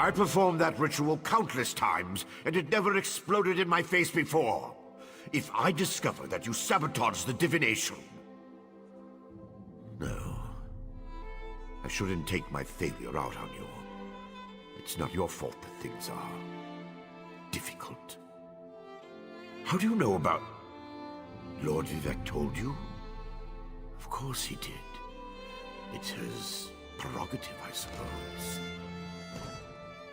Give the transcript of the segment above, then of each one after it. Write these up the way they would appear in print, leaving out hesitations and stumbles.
I performed that ritual countless times, and it never exploded in my face before. If I discover that you sabotaged the divination... No. I shouldn't take my failure out on you. It's not your fault that things are... difficult. How do you know about... Lord Vivek told you? Of course he did. It's his prerogative, I suppose.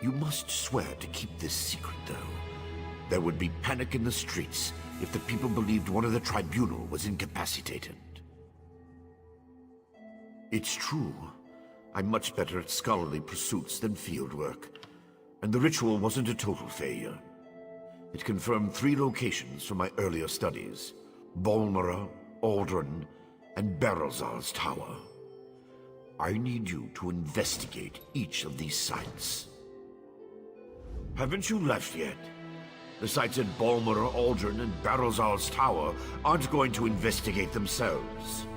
You must swear to keep this secret, though. There would be panic in the streets if the people believed one of the tribunal was incapacitated. It's true. I'm much better at scholarly pursuits than field work, and the ritual wasn't a total failure. It confirmed 3 locations from my earlier studies: Bolmora, Aldrin, and Berelzar's Tower. I need you to investigate each of these sites. Haven't you left yet? The sites at Bolmora, Aldrin, and Berelzar's Tower aren't going to investigate themselves.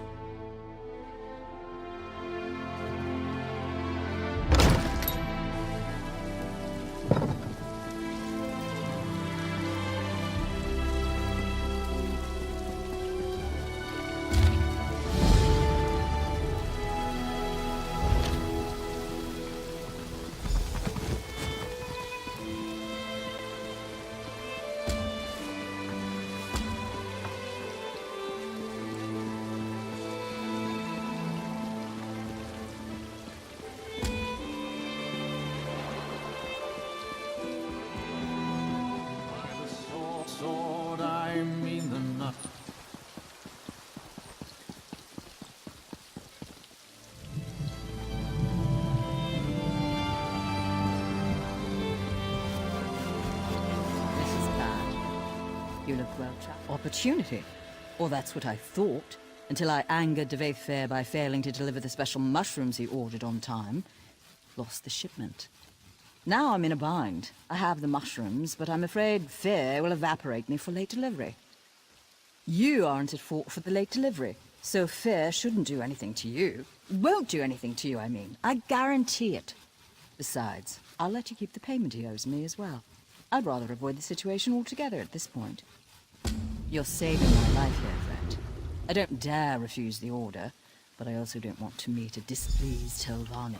You look well trapped. Opportunity. Or that's what I thought, until I angered de Fair by failing to deliver the special mushrooms he ordered on time. Lost the shipment. Now I'm in a bind. I have the mushrooms, but I'm afraid Fair will evaporate me for late delivery. You aren't at fault for the late delivery, so Fair shouldn't do anything to you. Won't do anything to you, I mean. I guarantee it. Besides, I'll let you keep the payment he owes me as well. I'd rather avoid the situation altogether at this point. You're saving my life here, friend. I don't dare refuse the order, but I also don't want to meet a displeased Telvanni.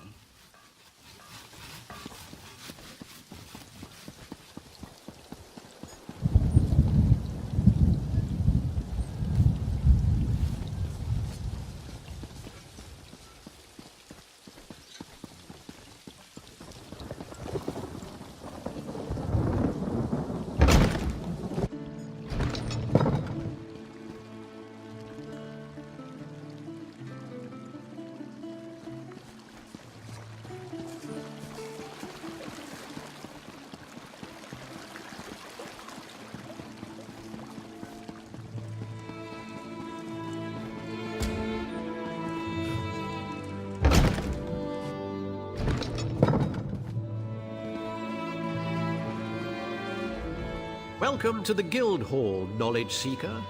Welcome to the Guild Hall, Knowledge Seeker.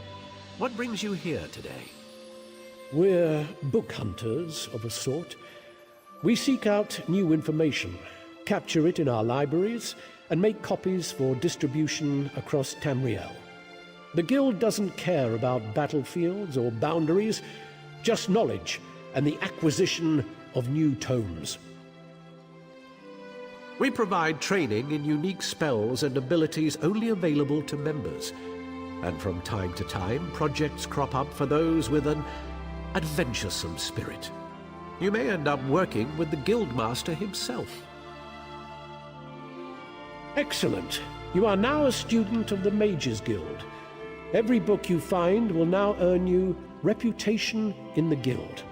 What brings you here today? We're book hunters of a sort. We seek out new information, capture it in our libraries, and make copies for distribution across Tamriel. The Guild doesn't care about battlefields or boundaries, just knowledge and the acquisition of new tomes. We provide training in unique spells and abilities only available to members. And from time to time, projects crop up for those with an adventuresome spirit. You may end up working with the Guildmaster himself. Excellent. You are now a student of the Mages Guild. Every book you find will now earn you reputation in the Guild.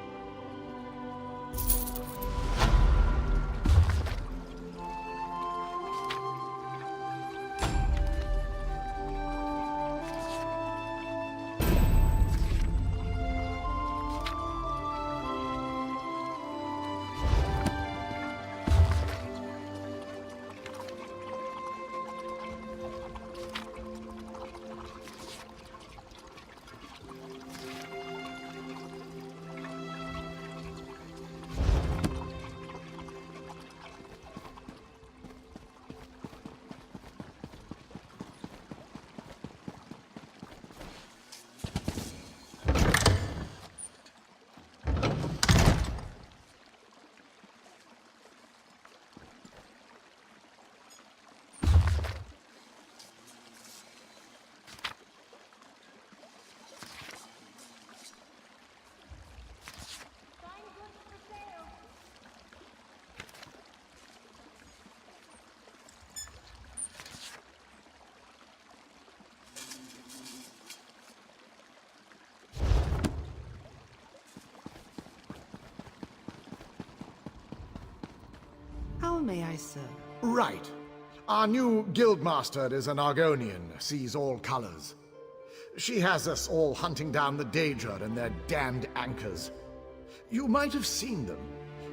may I serve? Right. Our new guildmaster is an Argonian, sees all colors. She has us all hunting down the Daedra and their damned anchors. You might have seen them.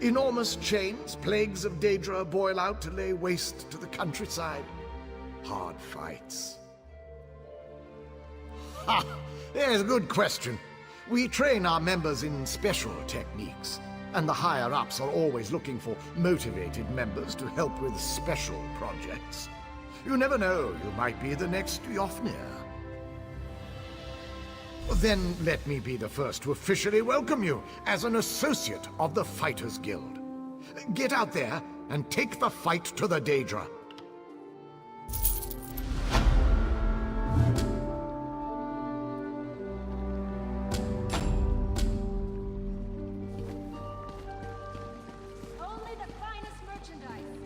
Enormous chains, plagues of Daedra boil out to lay waste to the countryside. Hard fights. Ha! There's a good question. We train our members in special techniques, and the higher-ups are always looking for motivated members to help with special projects. You never know, you might be the next Yofnir. Then let me be the first to officially welcome you as an associate of the Fighters Guild. Get out there and take the fight to the Daedra. Only the finest merchandise.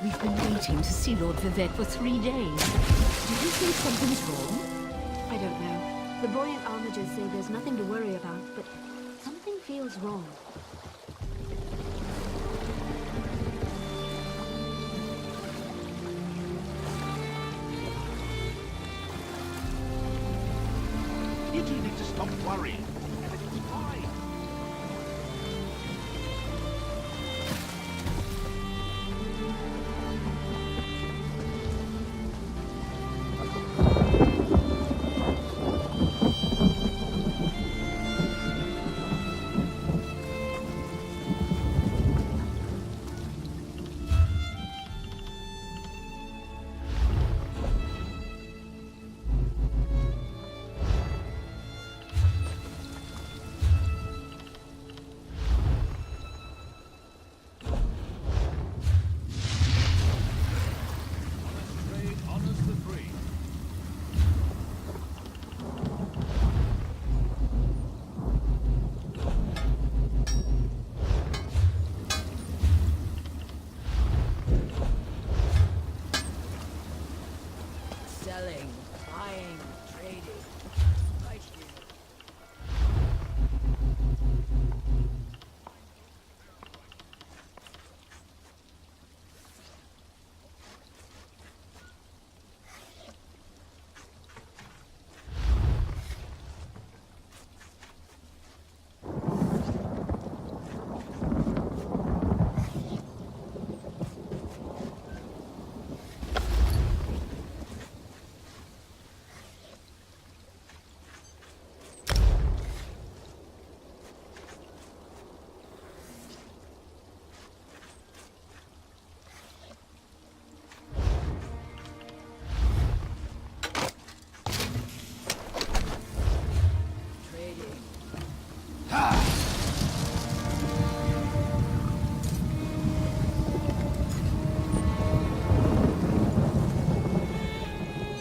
We've been waiting to see Lord Vivek for 3 days. Do you think something's wrong? I don't know. The buoyant armigers say there's nothing to worry about, but something feels wrong. You two need to stop worrying. Everything's fine. Selling, buying, trading. Right here.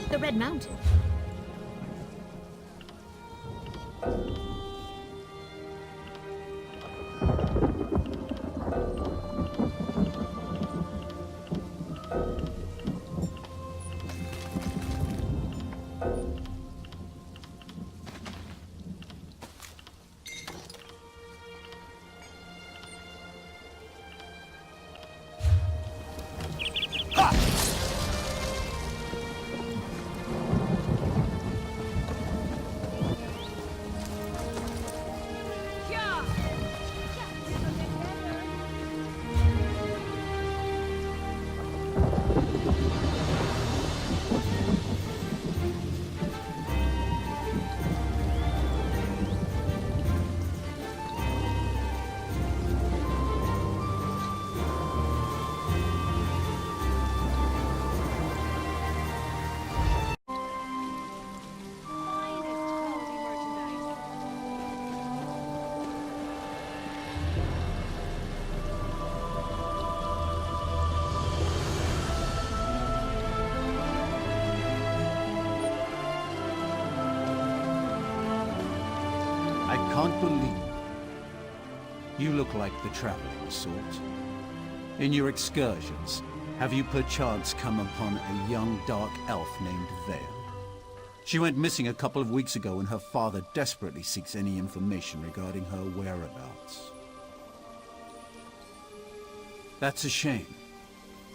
The Red Mountain. can't believe you look like the traveling sort. In your excursions, have you perchance come upon a young dark elf named Vale? She went missing a couple of weeks ago and her father desperately seeks any information regarding her whereabouts. That's a shame.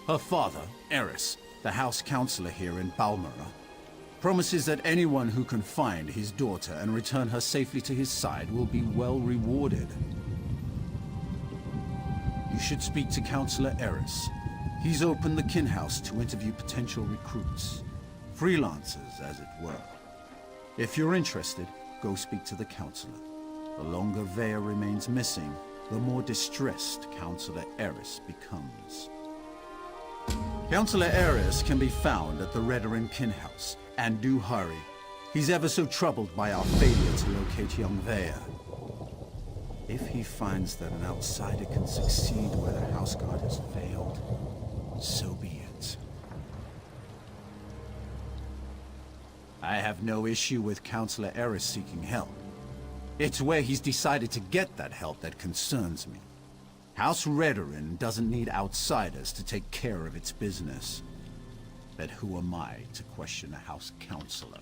Her father, Eris, the house counselor here in Balmora, promises that anyone who can find his daughter and return her safely to his side will be well rewarded. You should speak to Counselor Eris. He's opened the kin house to interview potential recruits. Freelancers, as it were. If you're interested, go speak to the counselor. The longer Vea remains missing, the more distressed Counselor Eris becomes. Counselor Eris can be found at the Redoran kin house, and do hurry. He's ever so troubled by our failure to locate young Vea. If he finds that an outsider can succeed where the house guard has failed, so be it. I have no issue with Counselor Eris seeking help. It's where he's decided to get that help that concerns me. House Redoran doesn't need outsiders to take care of its business. But who am I to question a house counselor?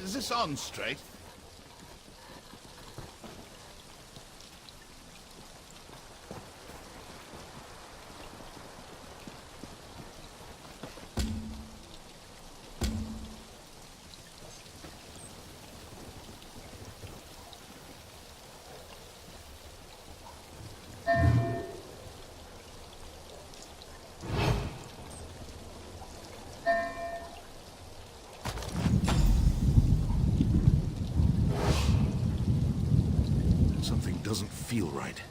Is this on straight? Something doesn't feel right.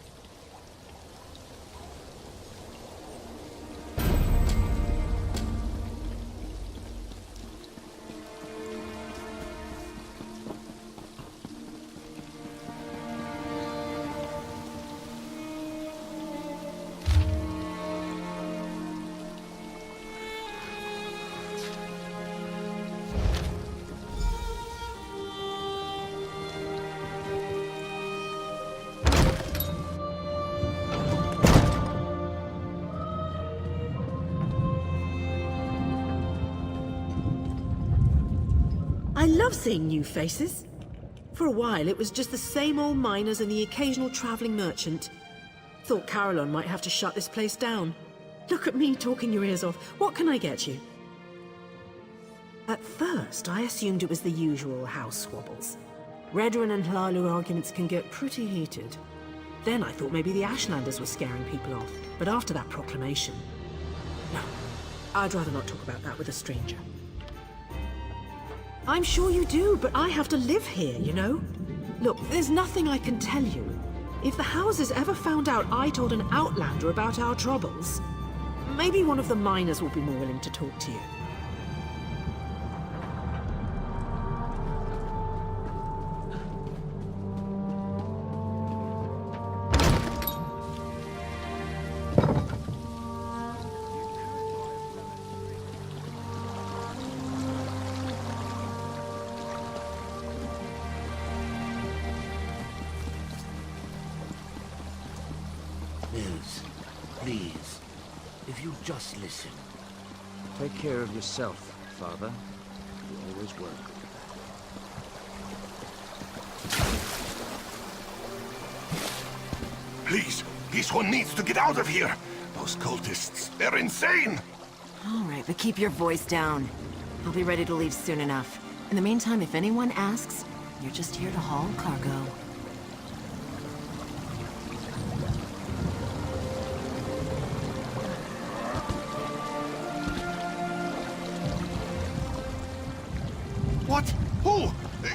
I love seeing new faces. For a while, it was just the same old miners and the occasional traveling merchant. Thought Caroline might have to shut this place down. Look at me talking your ears off. What can I get you? At first, I assumed it was the usual house squabbles. Redoran and Hlalu arguments can get pretty heated. Then I thought maybe the Ashlanders were scaring people off. But after that proclamation... No, I'd rather not talk about that with a stranger. I'm sure you do, but I have to live here, you know? Look, there's nothing I can tell you. If the houses ever found out I told an outlander about our troubles, maybe one of the miners will be more willing to talk to you. Liz, please, if you just listen. Take care of yourself, Father. You always will. Please, this one needs to get out of here. Those cultists, they're insane. All right, but keep your voice down. I'll be ready to leave soon enough. In the meantime, if anyone asks, you're just here to haul cargo. What? Who?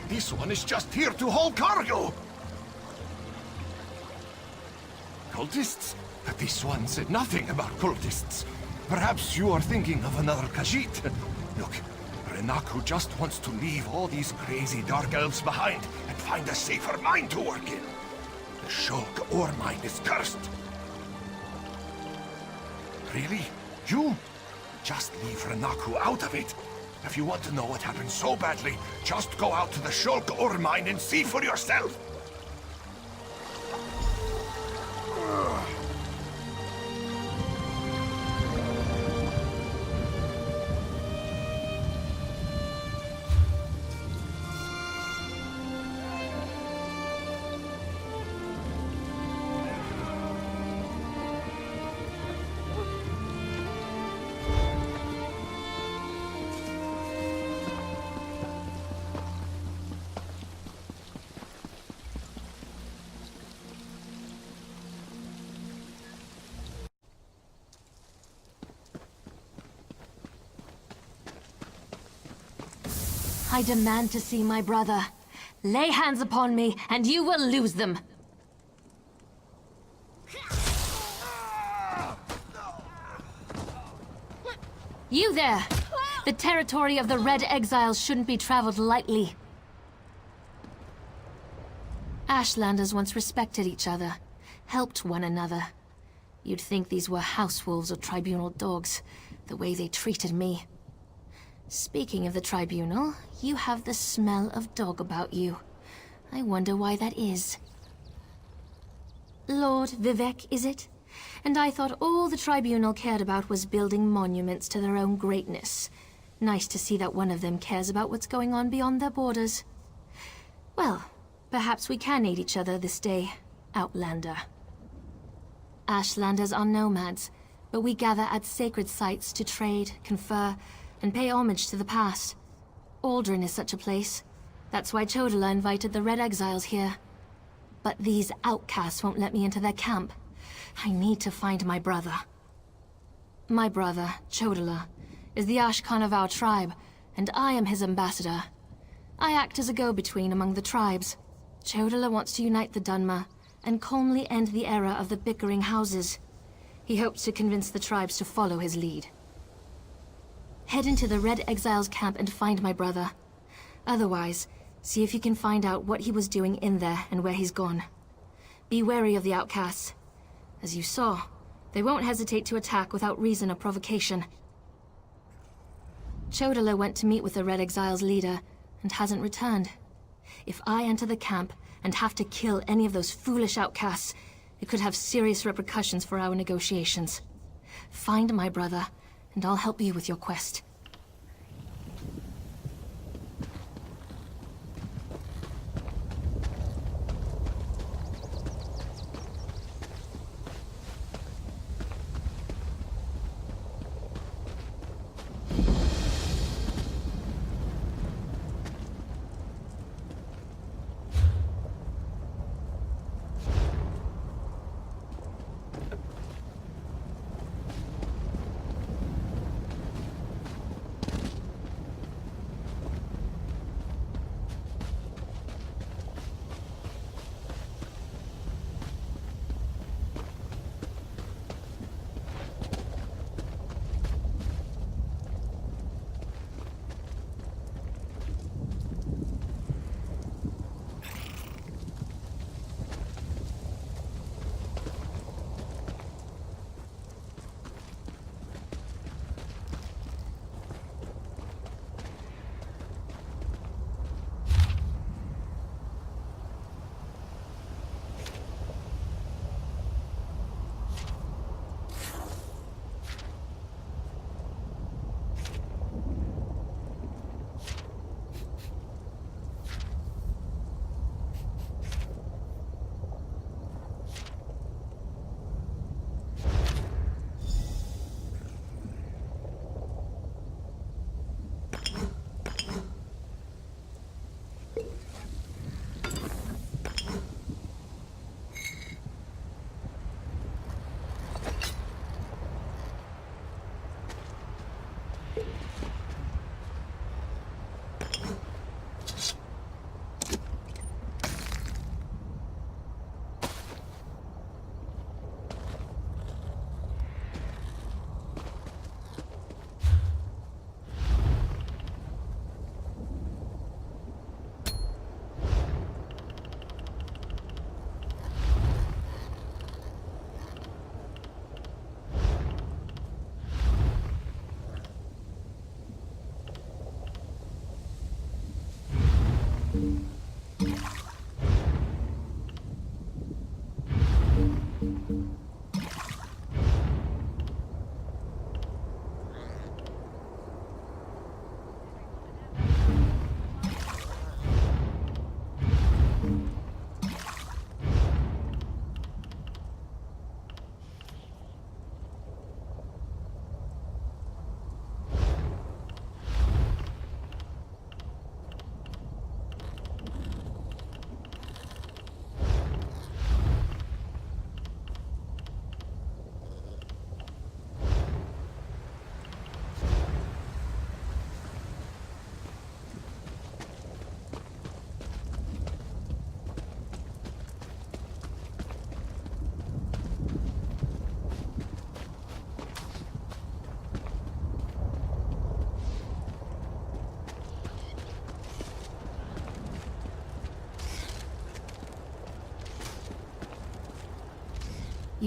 This one is just here to haul cargo. Cultists? This one said nothing about cultists. Perhaps you are thinking of another Khajiit. Look, Renaku just wants to leave all these crazy Dark Elves behind and find a safer mine to work in. The Shulk ore mine is cursed. Really? You? Just leave Renaku out of it. If you want to know what happened so badly, just go out to the Shulk ore mine and see for yourself. I demand to see my brother. Lay hands upon me, and you will lose them. You there! The territory of the Red Exiles shouldn't be traveled lightly. Ashlanders once respected each other, helped one another. You'd think these were house wolves or tribunal dogs, the way they treated me. Speaking of the tribunal, you have the smell of dog about you. I wonder why that is. Lord Vivec, is it? And I thought all the tribunal cared about was building monuments to their own greatness. Nice to see that one of them cares about what's going on beyond their borders. Well, perhaps we can aid each other this day, Outlander. Ashlanders are nomads, but we gather at sacred sites to trade, confer, and pay homage to the past. Aldrin is such a place. That's why Chodala invited the Red Exiles here. But these outcasts won't let me into their camp. I need to find my brother. My brother, Chodala, is the Ashkan of our tribe, and I am his ambassador. I act as a go-between among the tribes. Chodala wants to unite the Dunmer, and calmly end the era of the bickering houses. He hopes to convince the tribes to follow his lead. Head into the Red Exiles camp and find my brother. Otherwise, see if you can find out what he was doing in there and where he's gone. Be wary of the outcasts. As you saw, they won't hesitate to attack without reason or provocation. Chodala went to meet with the Red Exiles leader and hasn't returned. If I enter the camp and have to kill any of those foolish outcasts, it could have serious repercussions for our negotiations. Find my brother, and I'll help you with your quest.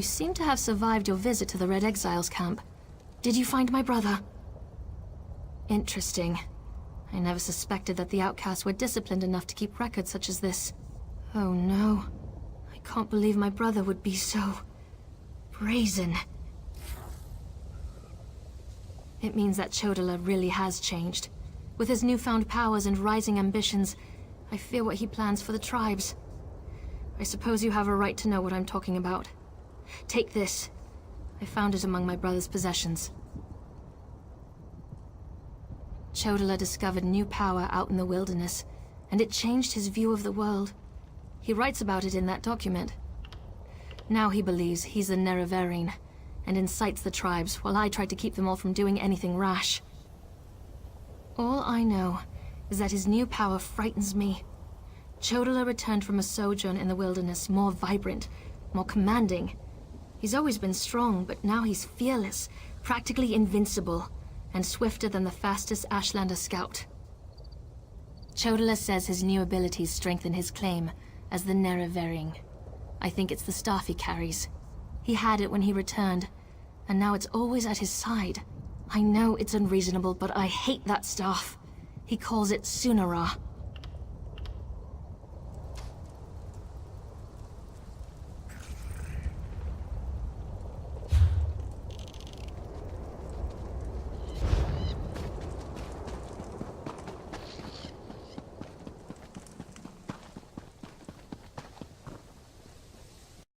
You seem to have survived your visit to the Red Exiles camp. Did you find my brother? Interesting. I never suspected that the outcasts were disciplined enough to keep records such as this. Oh no. I can't believe my brother would be so... brazen. It means that Chodala really has changed. With his newfound powers and rising ambitions, I fear what he plans for the tribes. I suppose you have a right to know what I'm talking about. Take this. I found it among my brother's possessions. Chodala discovered new power out in the wilderness, and it changed his view of the world. He writes about it in that document. Now he believes he's the Nerevarine, and incites the tribes while I try to keep them all from doing anything rash. All I know is that his new power frightens me. Chodala returned from a sojourn in the wilderness more vibrant, more commanding. He's always been strong, but now he's fearless, practically invincible, and swifter than the fastest Ashlander scout. Chodala says his new abilities strengthen his claim as the Nerevarine. I think it's the staff he carries. He had it when he returned, and now it's always at his side. I know it's unreasonable, but I hate that staff. He calls it Sunara.